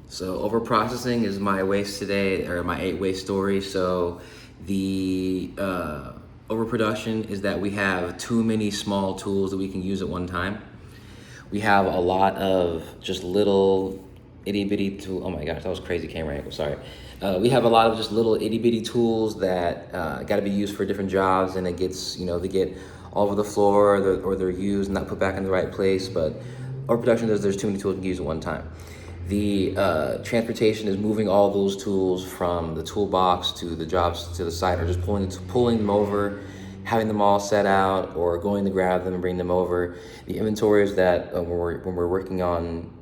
So overprocessing is my waste today, or my 8 waste story. So the overproduction is that we have too many small tools that we can use at one time. We have a lot of just little itty bitty tool. Oh my gosh, that was crazy camera angle. Sorry. We have a lot of just little itty bitty tools that got to be used for different jobs, and it gets, they get all over the floor, or they're used and not put back in the right place. But overproduction is there's too many tools you can use at one time. The transportation is moving all those tools from the toolbox to the jobs to the site, or just pulling them over, having them all set out, or going to grab them and bring them over. The inventory is that when we're working on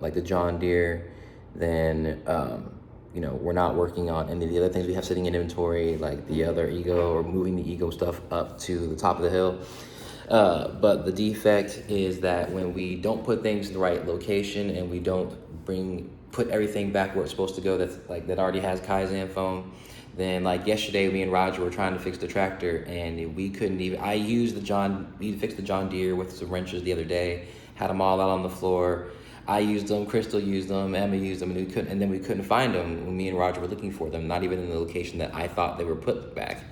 like the John Deere, then we're not working on any of the other things we have sitting in inventory, like the other Ego, or moving the Ego stuff up to the top of the hill. But the defect is that when we don't put things in the right location, and we don't put everything back where it's supposed to go, that already has Kaizen foam, then like yesterday, me and Roger were trying to fix the tractor, and we couldn't even. We fixed the John Deere with some wrenches the other day, had them all out on the floor. I used them, Crystal used them, Emma used them, and we couldn't find them when me and Roger were looking for them, not even in the location that I thought they were put back.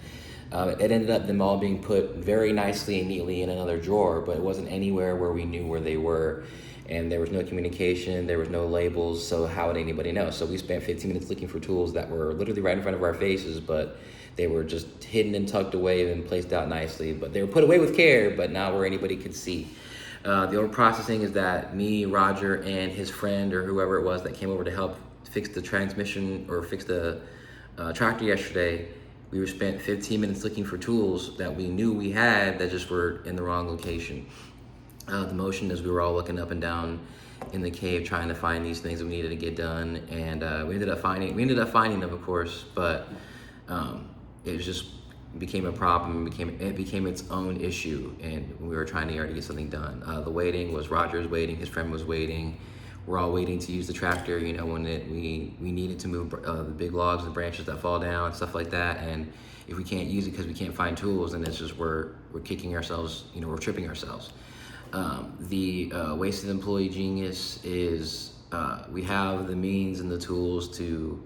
It ended up them all being put very nicely and neatly in another drawer, but it wasn't anywhere where we knew where they were. And there was no communication, there was no labels, so how would anybody know? So we spent 15 minutes looking for tools that were literally right in front of our faces, but they were just hidden and tucked away and placed out nicely. But they were put away with care, but not where anybody could see. The overprocessing is that me, Roger, and his friend, or whoever it was that came over to help fix the transmission or fix the tractor yesterday, we were spent 15 minutes looking for tools that we knew we had that just were in the wrong location. The motion is we were all looking up and down in the cave trying to find these things that we needed to get done, and we ended up finding them, of course, but it just became a problem. It became its own issue, and we were trying to already get something done. The waiting was Roger's waiting, his friend was waiting. We're all waiting to use the tractor, when we needed to move the big logs and branches that fall down and stuff like that. And if we can't use it because we can't find tools, then it's just we're kicking ourselves, we're tripping ourselves. The wasted employee genius is we have the means and the tools to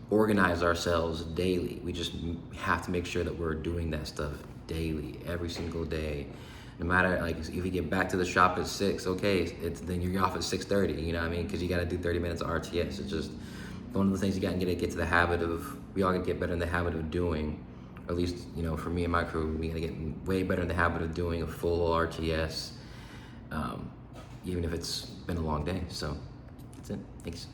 organize ourselves daily. We just have to make sure that we're doing that stuff daily, every single day. No matter, like, if you get back to the shop at 6, okay, then you're off at 6:30. You know what I mean? Because you got to do 30 minutes of RTS. It's just one of the things you got to get to the habit of. We all got to get better in the habit of doing. Or at least, for me and my crew, we got to get way better in the habit of doing a full RTS, even if it's been a long day. So that's it. Thanks.